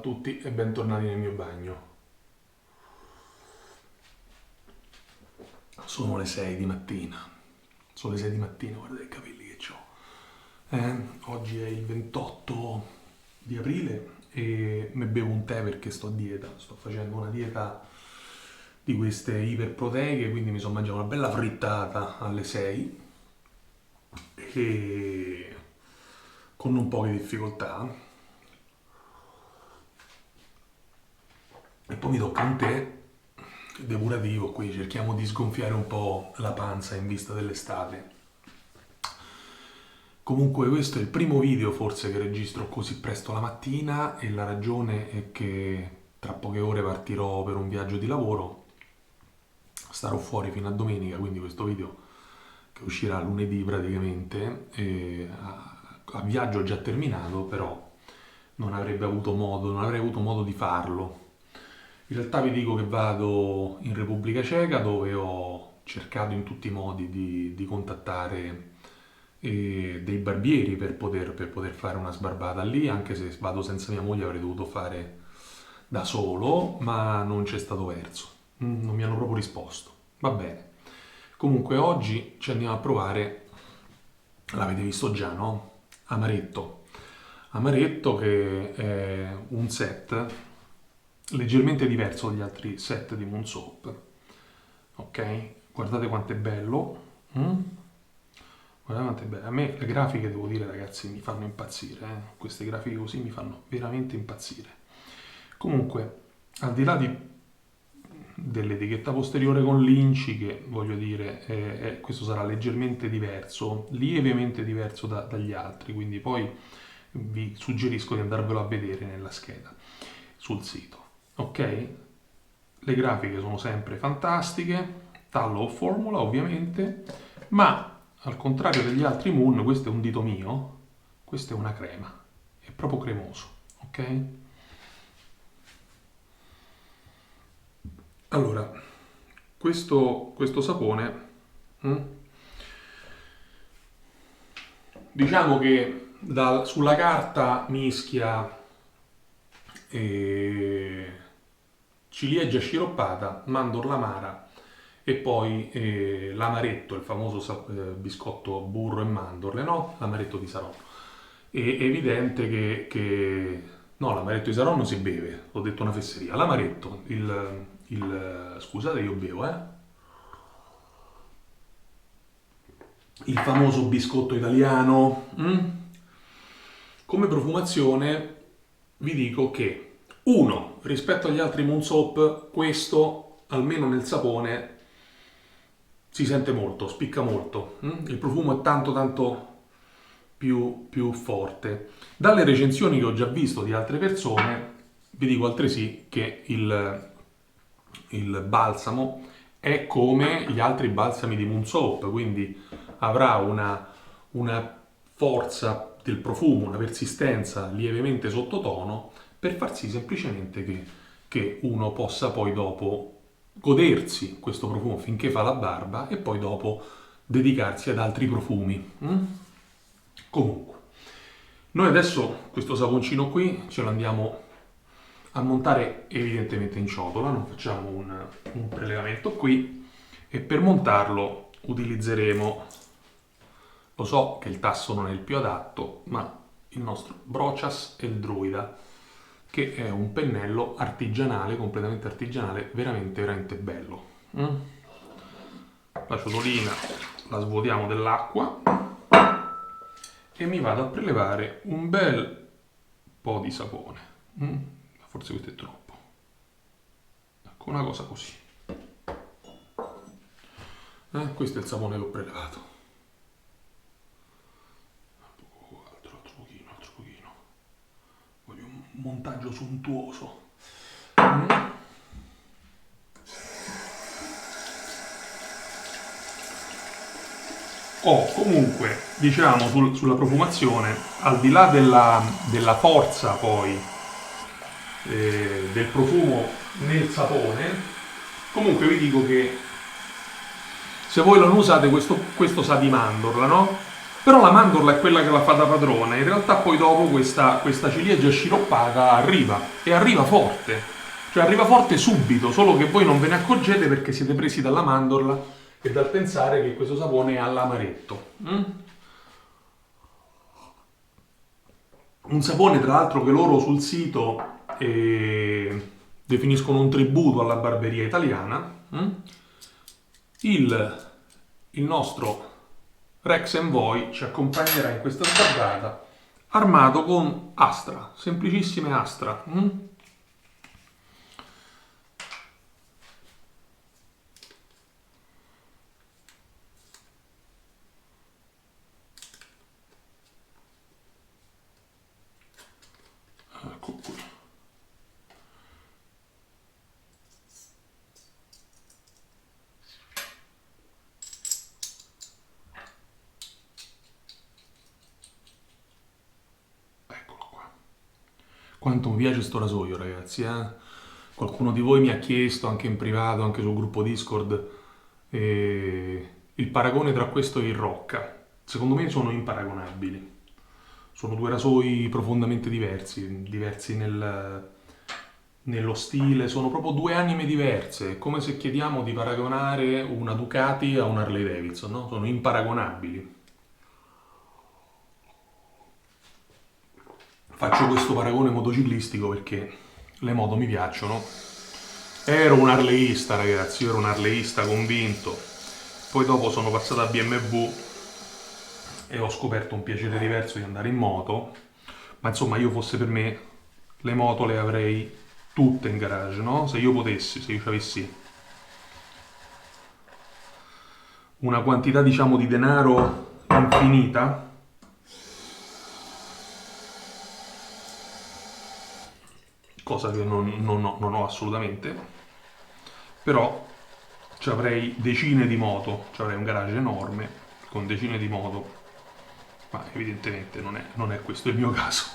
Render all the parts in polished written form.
tutti e bentornati nel mio bagno. Sono le 6 di mattina. Sono le 6 di mattina, guardate i capelli che ho. Oggi è il 28 di aprile e mi bevo un tè perché sto a dieta. Sto facendo una dieta di queste iperproteiche, quindi mi sono mangiato una bella frittata alle 6 e con un po' di difficoltà. E poi mi tocca un tè depurativo, qui cerchiamo di sgonfiare un po' la panza in vista dell'estate. Comunque questo è il primo video forse che registro così presto la mattina e la ragione è che tra poche ore partirò per un viaggio di lavoro. Starò fuori fino a domenica, quindi questo video che uscirà lunedì praticamente a viaggio già terminato, però non avrei avuto modo di farlo. In realtà vi dico che vado in Repubblica Ceca dove ho cercato in tutti i modi di contattare dei barbieri per poter fare una sbarbata lì, anche se vado senza mia moglie avrei dovuto fare da solo, ma non c'è stato verso. Non mi hanno proprio risposto. Va bene. Comunque oggi ci andiamo a provare, l'avete visto già, no? Amaretto. Amaretto che è un set leggermente diverso dagli altri set di Moon Soap. Ok? Guardate quanto è bello. Guardate quanto è bello. A me le grafiche, devo dire ragazzi, mi fanno impazzire. Queste grafiche così mi fanno veramente impazzire. Comunque, al di là dell'etichetta posteriore con l'inci, che voglio dire, questo sarà leggermente diverso, lievemente diverso dagli altri, quindi poi vi suggerisco di andarvelo a vedere nella scheda sul sito. Ok? Le grafiche sono sempre fantastiche, tallo o formula ovviamente, ma al contrario degli altri Moon, questo è un dito mio, questa è una crema, è proprio cremoso, ok? Allora, questo sapone, diciamo che sulla carta mischia ciliegia sciroppata, mandorla amara e poi l'amaretto, il famoso biscotto burro e mandorle, no? L'amaretto di Saronno. È evidente che no, l'amaretto di Saronno si beve, ho detto una fesseria. L'amaretto, scusate io bevo, il famoso biscotto italiano. Come profumazione vi dico che, uno, rispetto agli altri Moon Soap, questo, almeno nel sapone, si sente molto, spicca molto. Il profumo è tanto più forte. Dalle recensioni che ho già visto di altre persone, vi dico altresì che il balsamo è come gli altri balsami di Moon Soap, quindi avrà una forza del profumo, una persistenza lievemente sottotono per far sì semplicemente che uno possa poi dopo godersi questo profumo finché fa la barba e poi dopo dedicarsi ad altri profumi. Comunque, noi adesso questo saponcino qui ce lo andiamo a montare evidentemente in ciotola, non facciamo un prelevamento qui e per montarlo utilizzeremo, lo so che il tasso non è il più adatto, ma il nostro Brochas e il Druida, che è un pennello artigianale, completamente artigianale, veramente bello. La ciotolina la svuotiamo dell'acqua e mi vado a prelevare un bel po' di sapone. Forse questo è troppo. Ecco, una cosa così. Questo è il sapone che ho prelevato. Altro pochino. Voglio un montaggio sontuoso. Comunque, diciamo, sulla profumazione, al di là della forza poi del profumo nel sapone, comunque vi dico che se voi non usate questo sa di mandorla, no? Però la mandorla è quella che la fa da padrona. In realtà poi dopo questa ciliegia sciroppata arriva, e arriva forte. Cioè arriva forte subito, solo che voi non ve ne accorgete perché siete presi dalla mandorla e dal pensare che questo sapone è all'amaretto. Un sapone tra l'altro che loro sul sito definiscono un tributo alla barberia italiana. Il nostro Rex Envoy ci accompagnerà in questa sbarrata armato con Astra, semplicissime Astra. Ecco qui. Eccolo qua. Quanto mi piace sto rasoio, ragazzi, eh? Qualcuno di voi mi ha chiesto, anche in privato, anche sul gruppo Discord, il paragone tra questo e il Rocca. Secondo me sono imparagonabili. Sono due rasoi profondamente diversi nello stile, sono proprio due anime diverse. È come se chiediamo di paragonare una Ducati a un Harley Davidson, no? Sono imparagonabili. Faccio questo paragone motociclistico perché le moto mi piacciono. Ero un harleyista, ragazzi, io ero un harleyista convinto. Poi dopo sono passato a BMW e ho scoperto un piacere diverso di andare in moto. Ma insomma, io fosse per me, le moto le avrei tutte in garage, no? Se io potessi, se io avessi una quantità, diciamo, di denaro infinita, cosa che non ho assolutamente, però ci avrei decine di moto, ci avrei un garage enorme con decine di moto, ma evidentemente non è questo il mio caso.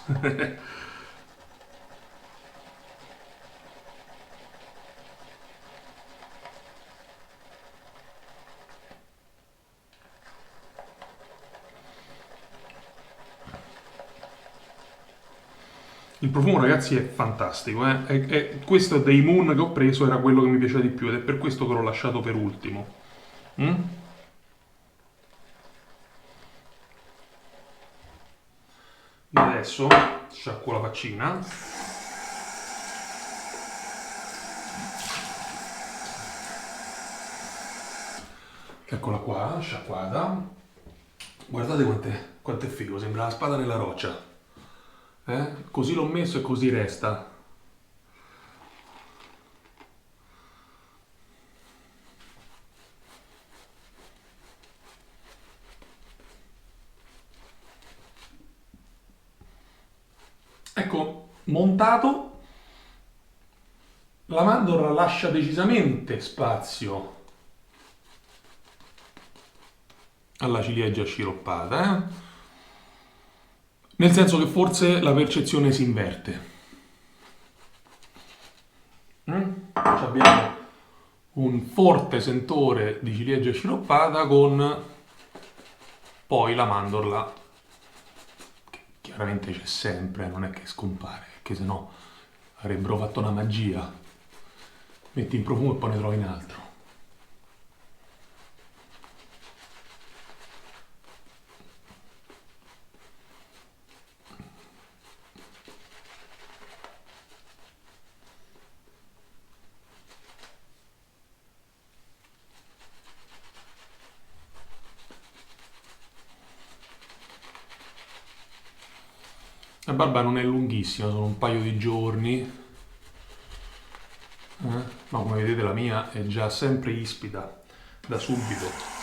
Il profumo, ragazzi, è fantastico. Questo dei Moon che ho preso era quello che mi piaceva di più ed è per questo che l'ho lasciato per ultimo. Mm? Io adesso sciacquo la faccina. Eccola qua, sciacquata. Guardate quanto è figo, sembra la spada nella roccia. Così l'ho messo e così resta. Ecco, montato, la mandorla lascia decisamente spazio alla ciliegia sciroppata, nel senso che forse la percezione si inverte. Abbiamo un forte sentore di ciliegia sciroppata con poi la mandorla, che chiaramente c'è sempre, non è che scompare, perché sennò avrebbero fatto una magia. Metti in profumo e poi ne trovi in altro. La barba non è lunghissima, sono un paio di giorni, ma come vedete la mia è già sempre ispida da subito.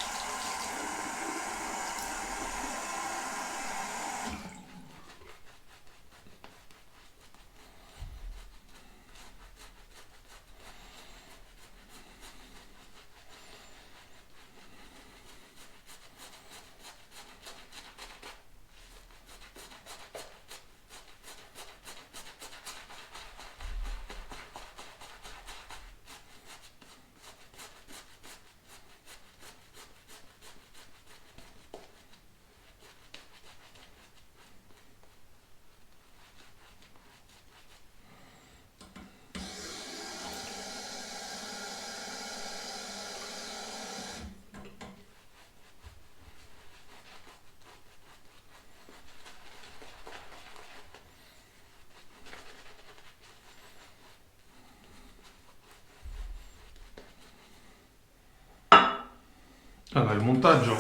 Allora, il montaggio,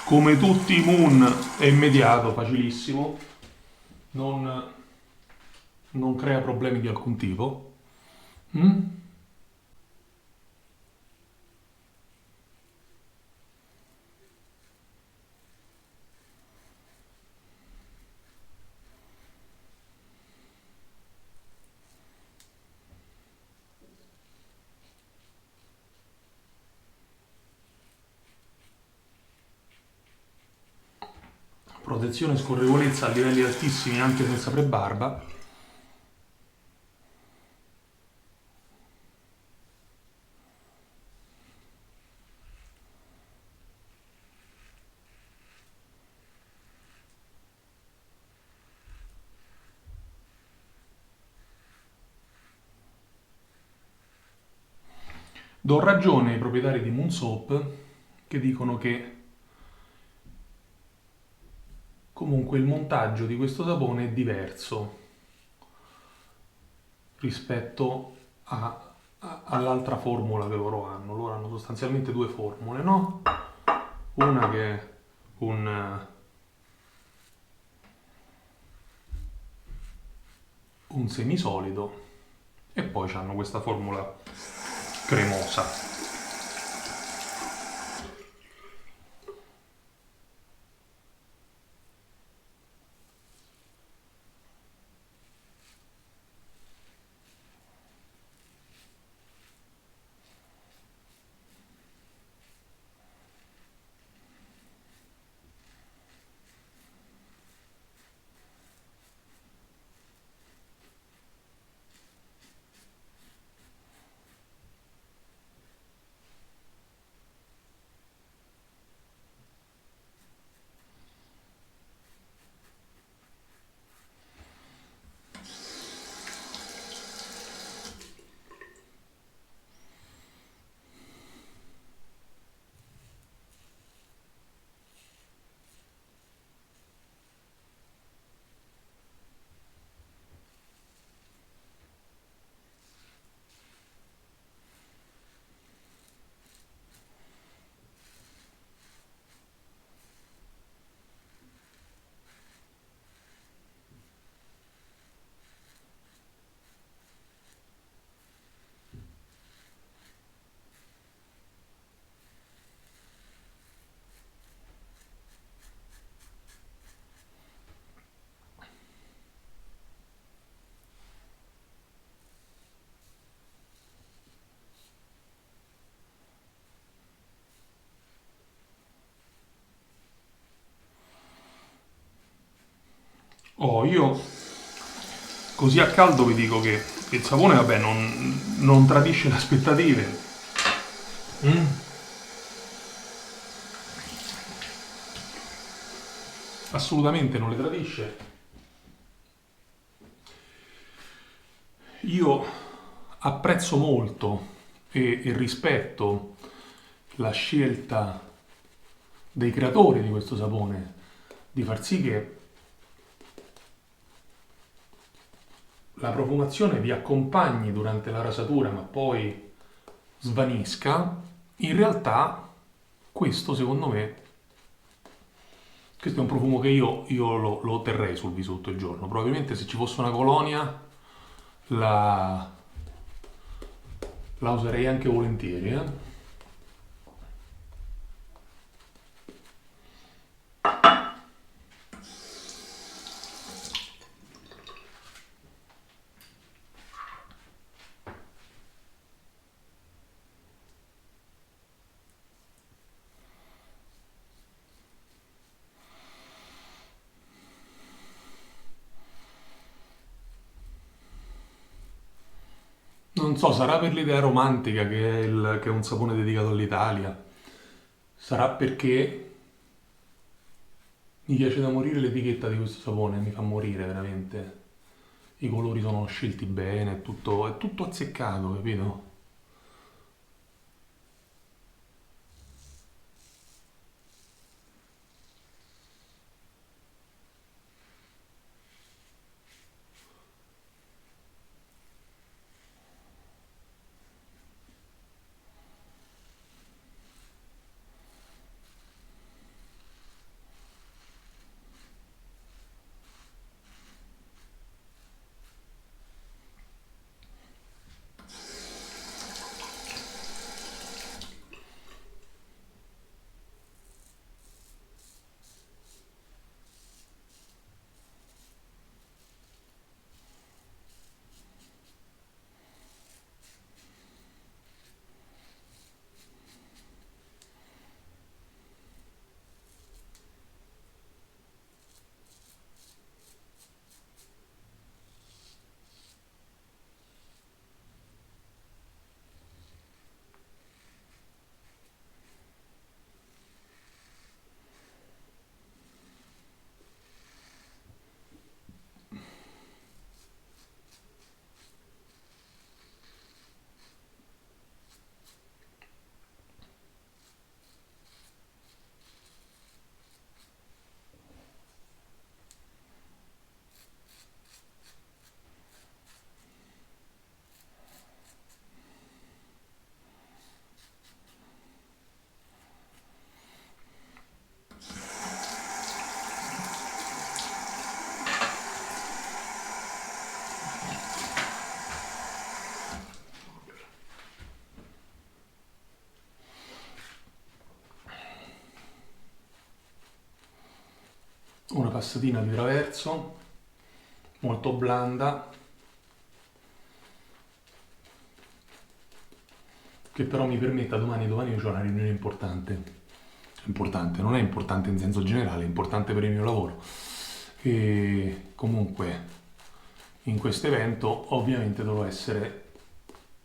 come tutti i Moon, è immediato, facilissimo, non, non crea problemi di alcun tipo. Mm? Protezione e scorrevolezza a livelli altissimi anche senza prebarba. Do ragione ai proprietari di Moonsoap che dicono che comunque il montaggio di questo sapone è diverso rispetto all'altra formula che loro hanno. Loro hanno sostanzialmente due formule, no? Una che è un semisolido e poi hanno questa formula cremosa. Oh, io così a caldo vi dico che il sapone, vabbè, non tradisce le aspettative. Mm? Assolutamente non le tradisce. Io apprezzo molto e rispetto la scelta dei creatori di questo sapone di far sì che la profumazione vi accompagni durante la rasatura ma poi svanisca. In realtà questo secondo me, questo è un profumo che io lo terrei sul viso tutto il giorno. Probabilmente se ci fosse una colonia la, la userei anche volentieri. Non so, sarà per l'idea romantica che è un sapone dedicato all'Italia. Sarà perché mi piace da morire l'etichetta di questo sapone, mi fa morire veramente. I colori sono scelti bene, è tutto azzeccato, capito? una passatina di traverso, molto blanda, che però mi permetta domani io ho una riunione importante, non è importante in senso generale, è importante per il mio lavoro. E comunque in questo evento ovviamente dovrò essere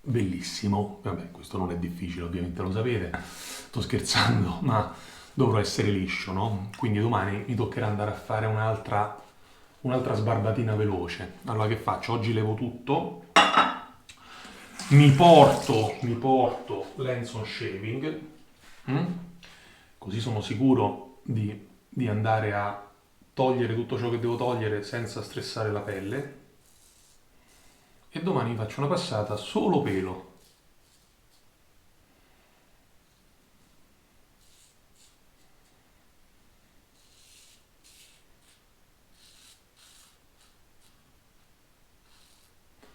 bellissimo. Vabbè, questo non è difficile, ovviamente lo sapete, sto scherzando, ma dovrò essere liscio, no? Quindi domani mi toccherà andare a fare un'altra sbarbatina veloce. Allora che faccio? Oggi levo tutto, mi porto l'Hands-on Shaving, così sono sicuro di andare a togliere tutto ciò che devo togliere senza stressare la pelle. E domani faccio una passata solo pelo.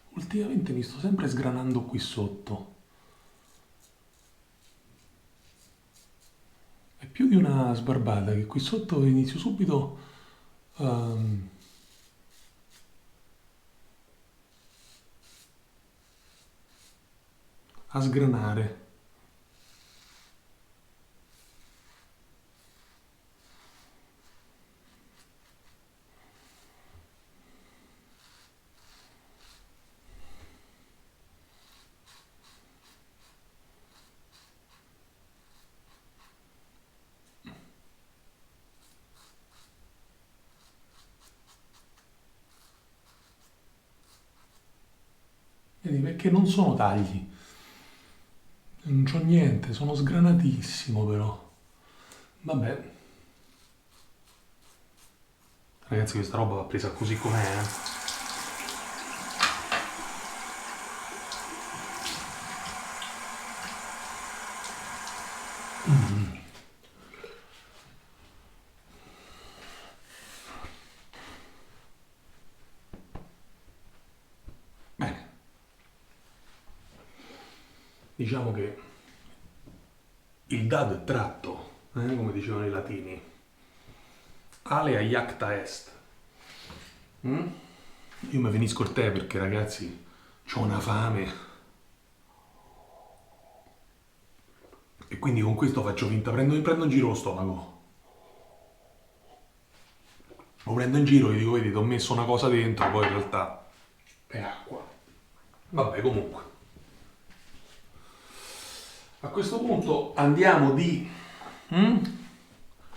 Ultimamente mi sto sempre sgranando qui sotto. È più di una sbarbata che qui sotto inizio subito ehm, a sgranare. Vedi, perché non sono tagli, non c'ho niente, sono sgranatissimo però. Vabbè, ragazzi, questa roba va presa così com'è, eh. Bene, diciamo che il dado è tratto, come dicevano i latini. Ale a iacta est. Mm? Io mi finisco il tè perché, ragazzi, ho una fame. E quindi con questo faccio finta, prendo in giro lo stomaco. Lo prendo in giro e gli dico, vedi, ti ho messo una cosa dentro, poi in realtà è acqua. Vabbè, comunque. A questo punto andiamo di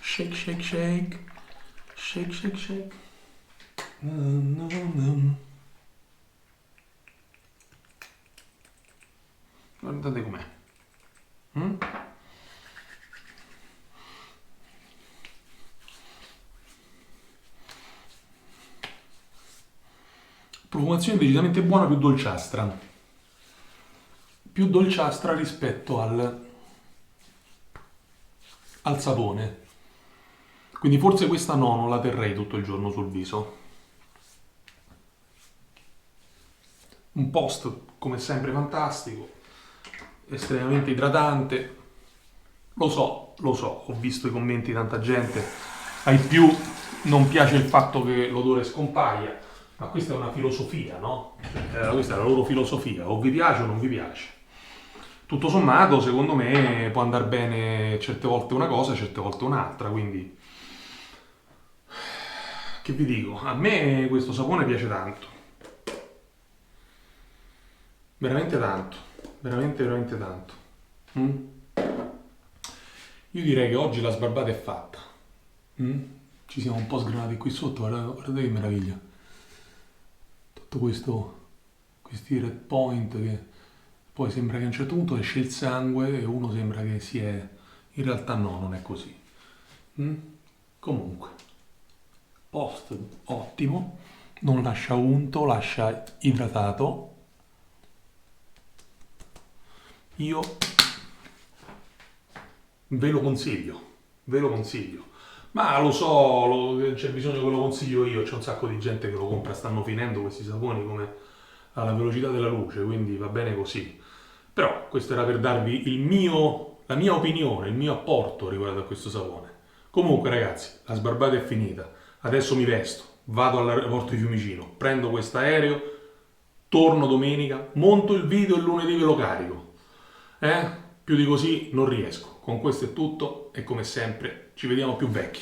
shake, shake, shake, shake, shake, shake. Guardate com'è. Profumazione decisamente buona, più dolciastra. Più dolciastra rispetto al sapone. Quindi forse questa no, non la terrei tutto il giorno sul viso. Un post come sempre fantastico, estremamente idratante. Lo so, ho visto i commenti di tanta gente. Ai più non piace il fatto che l'odore scompaia, ma questa è una filosofia, no? Questa è la loro filosofia, o vi piace o non vi piace. Tutto sommato, secondo me, può andare bene certe volte una cosa, certe volte un'altra, quindi che vi dico, a me questo sapone piace tanto. Veramente tanto, veramente, veramente tanto. Io direi che oggi la sbarbata è fatta. Ci siamo un po' sgranati qui sotto, guardate che meraviglia. Tutto questi red point che poi sembra che a un certo punto esce il sangue e uno sembra che si è... In realtà no, non è così. Comunque, post ottimo, non lascia unto, lascia idratato. Io ve lo consiglio, ve lo consiglio. Ma lo so, c'è bisogno che lo consiglio io, c'è un sacco di gente che lo compra, stanno finendo questi saponi come alla velocità della luce, quindi va bene così. Però questo era per darvi la mia opinione, il mio apporto riguardo a questo sapone. Comunque ragazzi, la sbarbata è finita. Adesso mi vesto, vado all'aeroporto di Fiumicino, prendo questo aereo, torno domenica, monto il video e lunedì ve lo carico. Più di così non riesco. Con questo è tutto e come sempre ci vediamo più vecchi.